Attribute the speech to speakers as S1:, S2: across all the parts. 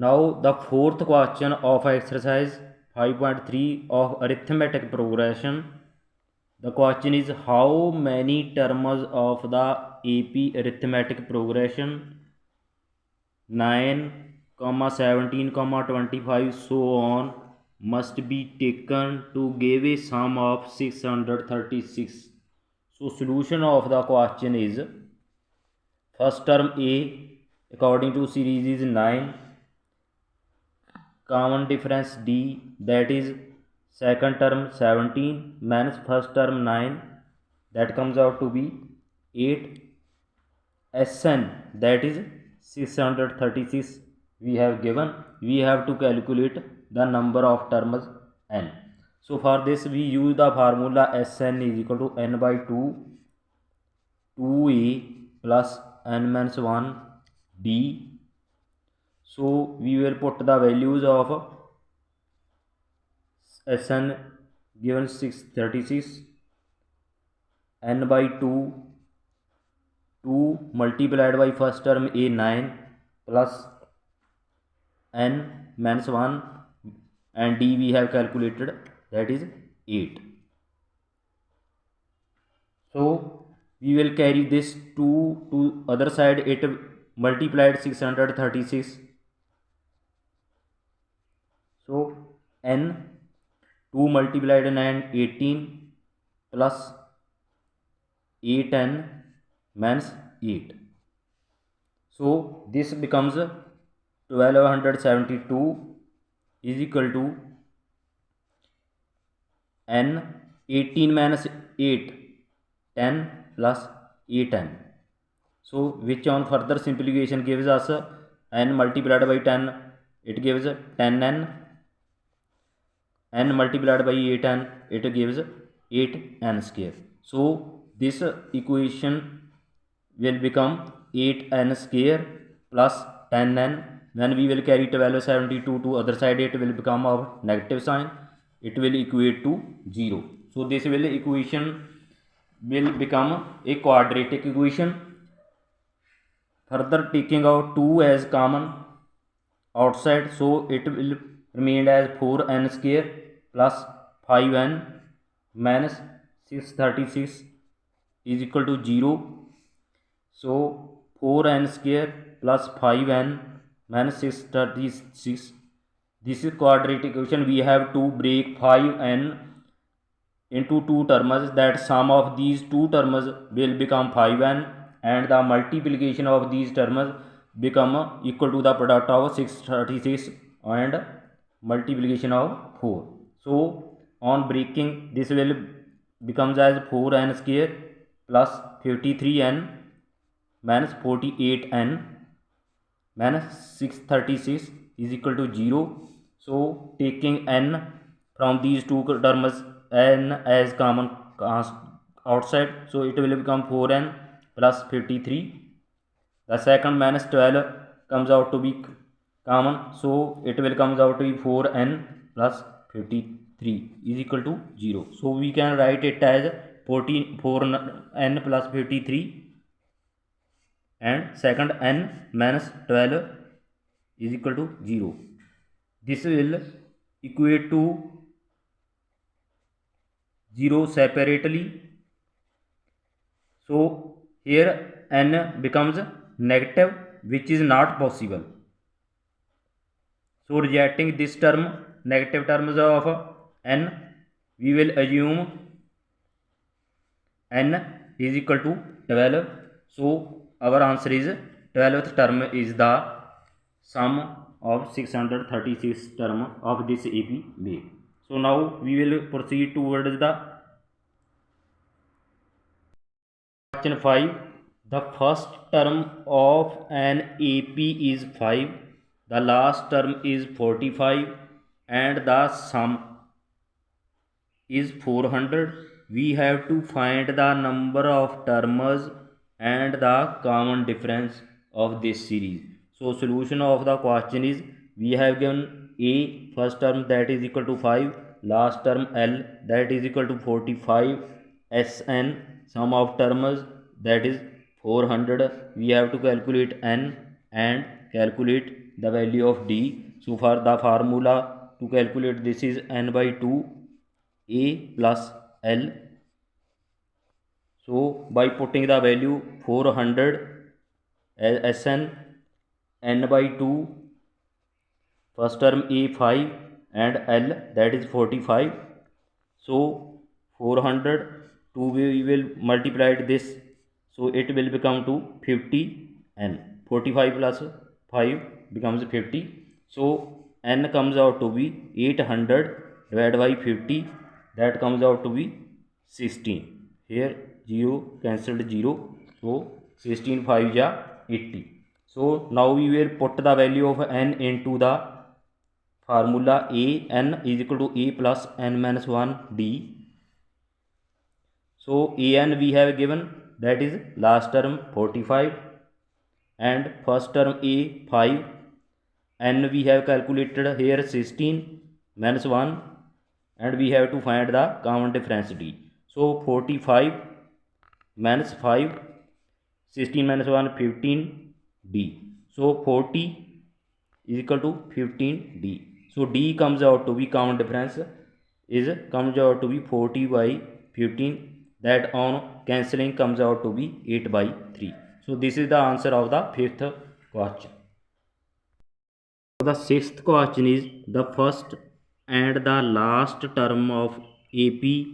S1: Now the fourth question of exercise 5.3 of arithmetic progression. The question is how many terms of the AP arithmetic progression 9, 17, 25 so on must be taken to give a sum of 636. So solution of the question is first term A according to series is 9, common difference D, that is second term 17 minus first term 9, that comes out to be 8. Sn, that is 636 we have given. We have to calculate the number of terms n. So for this we use the formula Sn is equal to n by 2 2a plus n minus 1 d. So we will put the values of Sn given 636, n by 2 2 multiplied by first term a 9 plus n minus 1 and d we have calculated, that is 8. So we will carry this 2 to other side, it multiplied 636. So n 2 multiplied 9 18 plus 8n minus 8. So this becomes 1272 is equal to n 18 minus 8 10 plus 8n. So which on further simplification gives us n multiplied by 10, it gives 10n, n multiplied by 8n, it gives 8n square. So this equation will become 8n square plus 10n. When we will carry 1272 to other side, it will become of negative sign, it will equate to 0. So this will equation will become a quadratic equation. Further taking out 2 as common outside, so it will remain as 4n square plus 5n minus 636 is equal to 0. So 4n square plus 5n minus 636, this is quadratic equation. We have to break 5n into two terms, that sum of these two terms will become 5n and the multiplication of these terms become equal to the product of 636 and multiplication of 4. So on breaking, this will becomes as 4n square plus 53n minus 48n minus 636 is equal to 0. So taking n from these two terms, n as common outside, so it will become 4n plus 53. The second minus 12 comes out to be common, so it will comes out to be 4n plus 53 is equal to 0. So we can write it as 4n plus 53 and second n minus 12 is equal to 0. This will equate to 0 separately. So here n becomes negative, which is not possible. So rejecting this term, negative terms of n, we will assume n is equal to 12. So our answer is 12th term is the sum of 636 term of this AP wave. So now we will proceed towards the question 5. The first term of an AP is 5, the last term is 45 and the sum is 400. We have to find the number of terms and the common difference of this series. So solution of the question is, we have given a first term that is equal to 5, last term l that is equal to 45, Sn sum of terms that is 400. We have to calculate n and calculate the value of d. So for the formula to calculate this is n by 2 a plus l. So by putting the value 400 Sn, n by 2, first term a 5 and l that is 45. So 400 2 we will multiply this, so it will become to 50 n. 45 plus 5 becomes 50. So n comes out to be 800 divided by 50, that comes out to be 16. Here 0 cancelled 0, so 16 5 ja 80. So now we will put the value of n into the formula a. N is equal to a plus n minus 1 d. So an we have given, that is last term 45 and first term a 5. N we have calculated here 16 minus 1, and we have to find the common difference d. So 45 minus 5, 16 minus 1 15 d. So 40 is equal to 15 d. So d comes out to be, common difference is comes out to be 40 by 15, that on cancelling comes out to be 8 by 3. So this is the answer of the fifth question. The sixth question is, the first and the last term of AP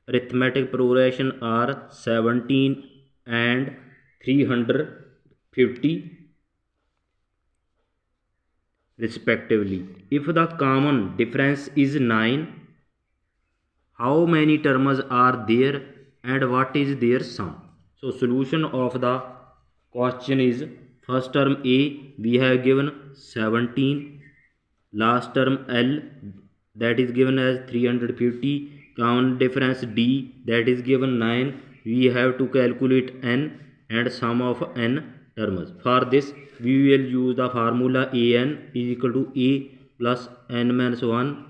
S1: arithmetic progression are 17 and 350 respectively. If the common difference is 9, how many terms are there and what is their sum? So solution of the question is, first term a we have given 17, last term l that is given as 350, common difference d that is given 9. We have to calculate n and sum of n terms. For this we will use the formula an is equal to a plus n minus 1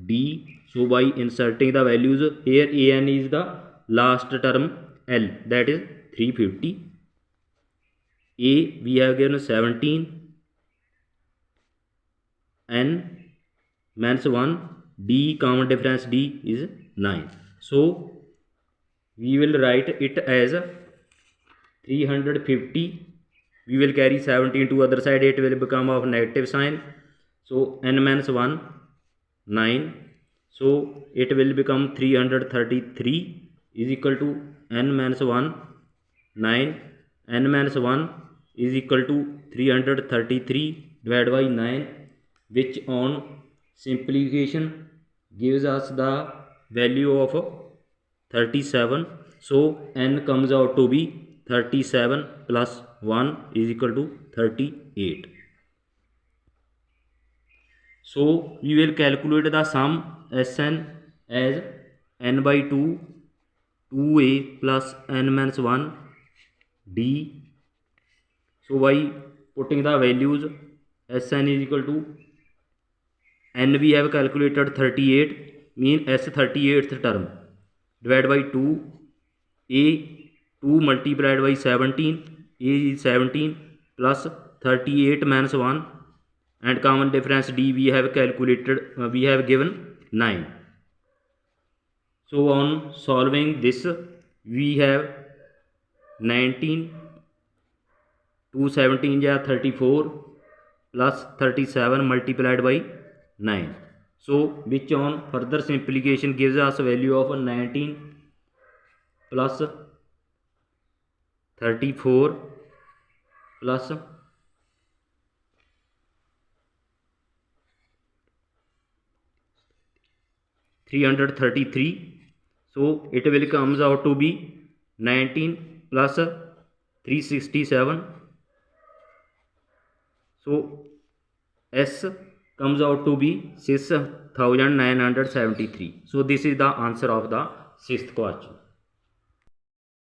S1: d. So by inserting the values here, an is the last term, l that is 350, a we have given 17, n minus 1 d, common difference d is 9. So we will write it as 350. We will carry 17 to other side, it will become of negative sign. So n minus 1 9, so it will become 333 is equal to n minus 1 9, n minus 1 is equal to 333 divided by 9, which on simplification gives us the value of 37. So n comes out to be 37 plus 1 is equal to 38. So we will calculate the sum Sn as n by 2 2a plus n minus 1 d. So by putting the values, Sn is equal to, n we have calculated 38, mean s 38th term, divided by 2, a 2 multiplied by 17, a is 17 plus 38 minus 1, and common difference d we have calculated, we have given 9. So on solving this, we have 19 2 17 ja 34 plus 37 multiplied by 9. So which on further simplification gives us a value of 19 plus 34 plus 333. So it will comes out to be 19 plus 367. So S comes out to be 6973. So this is the answer of the sixth question.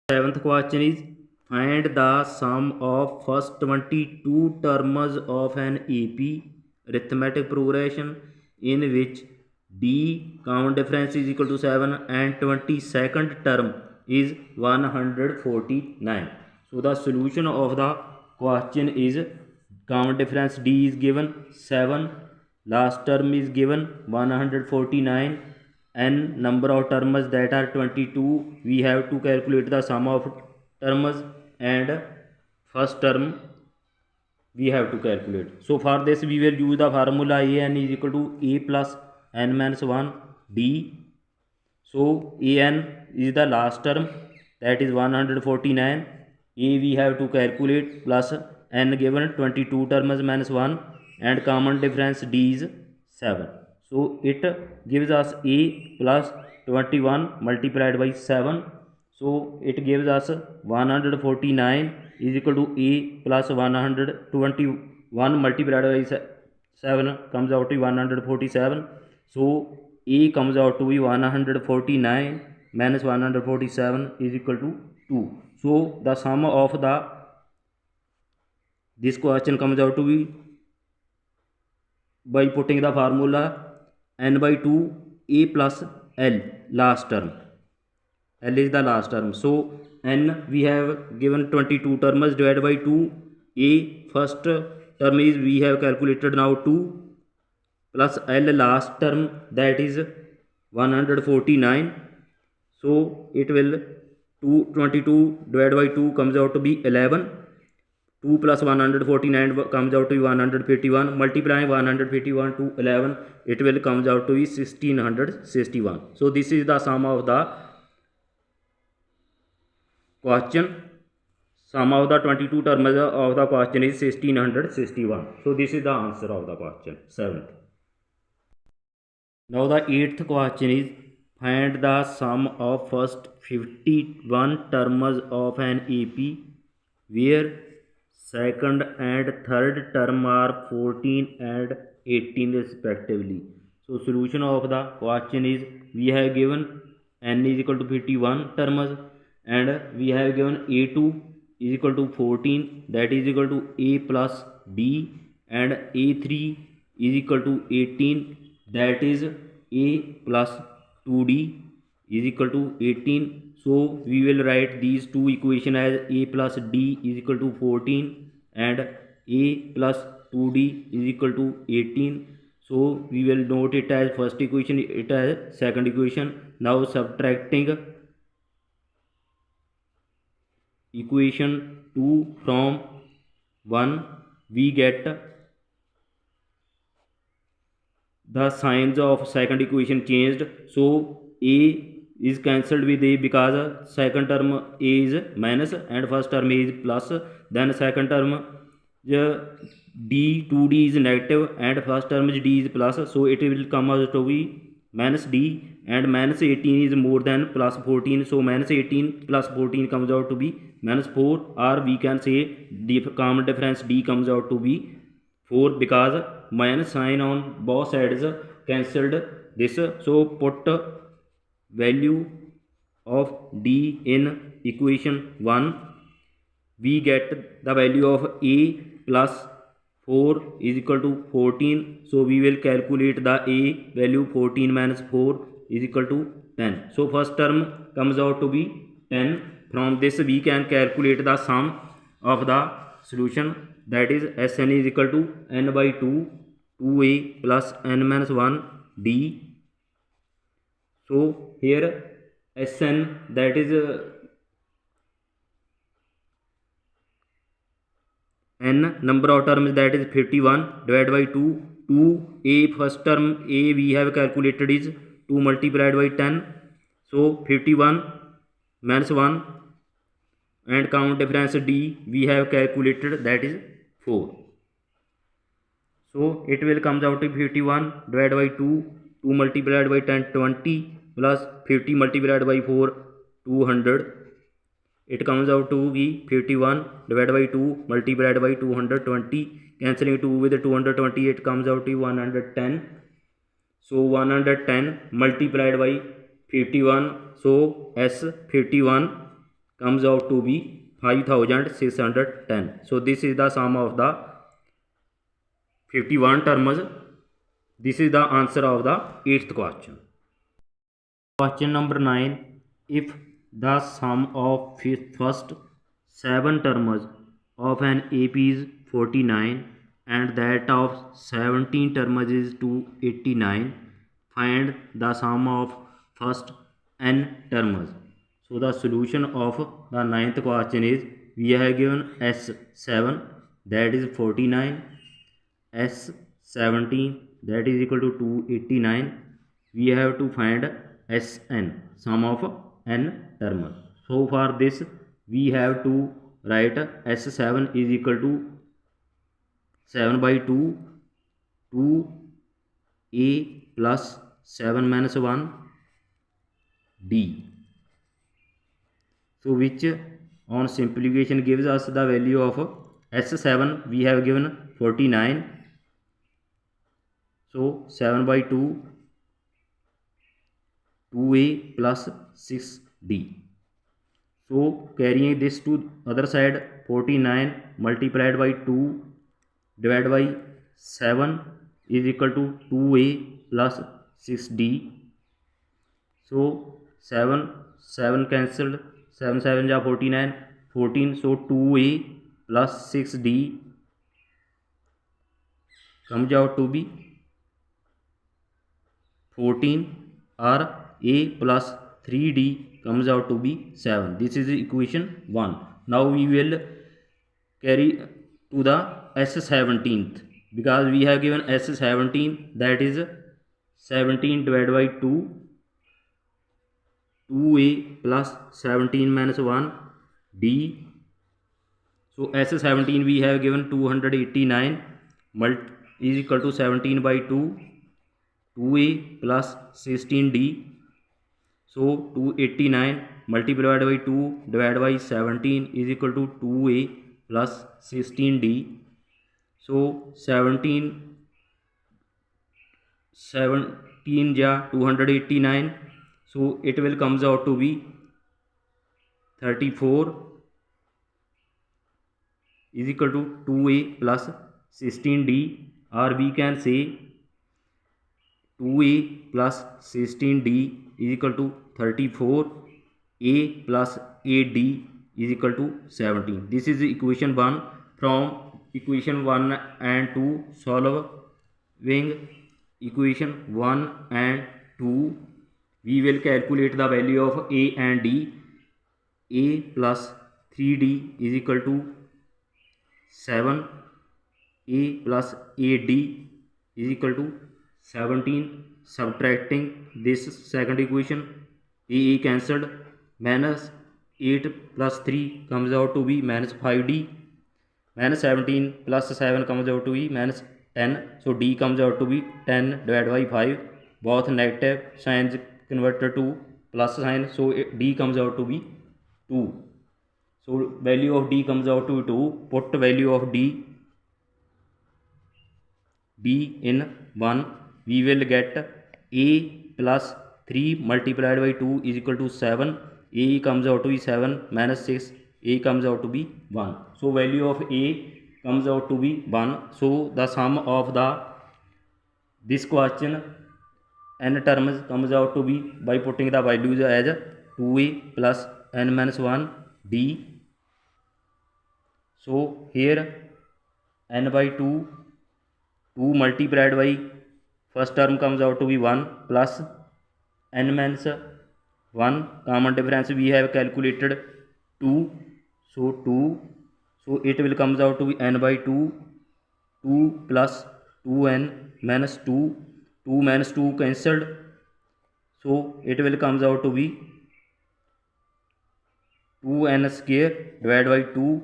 S1: Seventh question is, find the sum of first 22 terms of an AP arithmetic progression in which d common difference is equal to 7 and 22nd term is 149. So the solution of the question is common difference D is given 7, last term is given 149, n number of terms that are 22. We have to calculate the sum of terms and first term we have to calculate. So for this we will use the formula an is equal to a plus n minus 1 d. So an is the last term, that is 149. A we have to calculate plus n given 22 terms minus 1, and common difference d is 7. So it gives us a plus 21 multiplied by 7. So it gives us 149 is equal to a plus 121 multiplied by 7 comes out to 147. So a comes out to be 149 minus 147 is equal to 2. So the sum of this question comes out to be, by putting the formula n by 2 a plus l, last term, l is the last term. So n we have given 22 terms divided by 2. A first term is we have calculated now 2 plus l last term, that is 149. So it will 22 divided by 2 comes out to be 11. 2 plus 149 comes out to be 151. Multiplying 151 to 11, it will comes out to be 1661. So this is the sum of the question. Sum of the 22 terms of the question is 1661. So this is the answer of the question 7th. Now the 8th question is, find the sum of first 51 terms of an AP where second and third term are 14 and 18 respectively. So solution of the question is, we have given n is equal to 51 terms, and we have given a2 is equal to 14, that is equal to a plus b, and a3 is equal to 18, that is a plus 2d is equal to 18. So we will write these two equations as a plus d is equal to 14 and a plus 2d is equal to 18. So we will note it as first equation, it as second equation. Now subtracting equation 2 from 1, we get the signs of second equation changed. So a is cancelled with a because second term a is minus and first term is plus. Then second term d 2d is negative and first term is d is plus, so it will come out to be minus d, and minus 18 is more than plus 14, so minus 18 plus 14 comes out to be minus 4, or we can say the common difference d comes out to be 4 because minus sign on both sides cancelled this. So put value of d in equation 1, we get the value of a plus 4 is equal to 14. So we will calculate the a value, 14 minus 4 is equal to 10. So first term comes out to be 10. From this we can calculate the sum of the solution, that is Sn is equal to n by 2 2a plus n minus 1 d. So here Sn, that is n number of terms, that is 51 divided by 2. 2a first term a we have calculated is 2 multiplied by 10. So 51 minus 1, and common difference d we have calculated, that is 4. So it will comes out to 51 divided by 2, 2 multiplied by 10 20, plus 50 multiplied by 4 200. It comes out to be 51 divided by 2 multiplied by 220, cancelling 2 with 220, it comes out to 110. So 110 multiplied by 51, so S51 comes out to be 5610. So this is the sum of the 51 terms. This is the answer of the 8th question. Question number 9. If the sum of first 7 terms of an AP is 49 and that of 17 terms is 289. Find the sum of first n terms. So the solution of the ninth question is, we have given S7 that is 49, S17 that is equal to 289. We have to find Sn, sum of n terms. So for this we have to write S7 is equal to 7 by 2, 2a plus 7 minus 1 d. So which on simplification gives us the value of S7 we have given 49. So 7 by 2, 2a plus 6d. So carrying this to other side, 49 multiplied by 2 divided by 7 is equal to 2a plus 6d. So 7 cancelled, 7 7 ja 49, 14. So 2a plus 6d comes out to be 14, or a plus 3d comes out to be 7. This is equation 1. Now we will carry to the S17th, because we have given S17 that is 17 divided by 2, 2a plus 17 minus 1 d. So S17 we have given 289 is equal to 17 by 2, 2a plus 16d. So 289 multiplied by 2 divided by 17 is equal to 2a plus 16d. So 17 ja 289. So it will comes out to be 34 is equal to 2a plus 16d, or we can say 2a plus 16d is equal to 34, a plus 8d is equal to 17. This is equation 1. From equation 1 and 2, solving equation 1 and 2, we will calculate the value of a and d. A plus 3d is equal to 7, a plus 8d is equal to 17. Subtracting this second equation, a cancelled, minus 8 plus 3 comes out to be minus 5d, minus 17 plus 7 comes out to be minus 10. So d comes out to be 10 divided by 5. Both negative signs converted to plus sign, so d comes out to be 2. So value of d comes out to be 2. Put value of d in 1, we will get a plus 3 multiplied by 2 is equal to 7. A comes out to be 7 minus 6, a comes out to be 1. So value of a comes out to be 1. So the sum of this question n terms comes out to be, by putting the values as 2a plus n minus 1 d. So here n by 2 multiplied by first term comes out to be 1 plus n minus 1, common difference we have calculated 2. So 2, so it will comes out to be n by 2, 2 plus 2n minus 2, 2 minus 2 cancelled. So it will comes out to be 2n square divided by 2,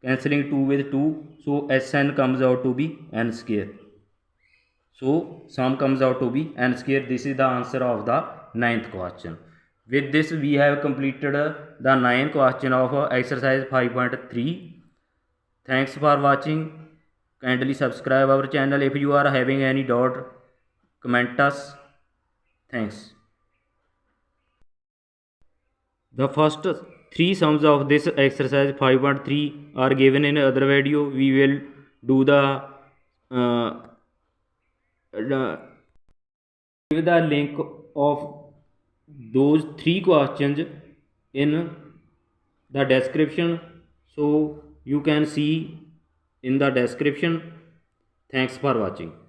S1: cancelling 2 with 2. So Sn comes out to be n square. So sum comes out to be n square. This is the answer of the ninth question. With this we have completed the ninth question of exercise 5.3. Thanks for watching. Kindly subscribe our channel. If you are having any doubt, comment us. Thanks. The first 3 sums of this exercise 5.3 are given in other video. We will do give the link of those 3 questions in the description, so you can see in the description. Thanks for watching.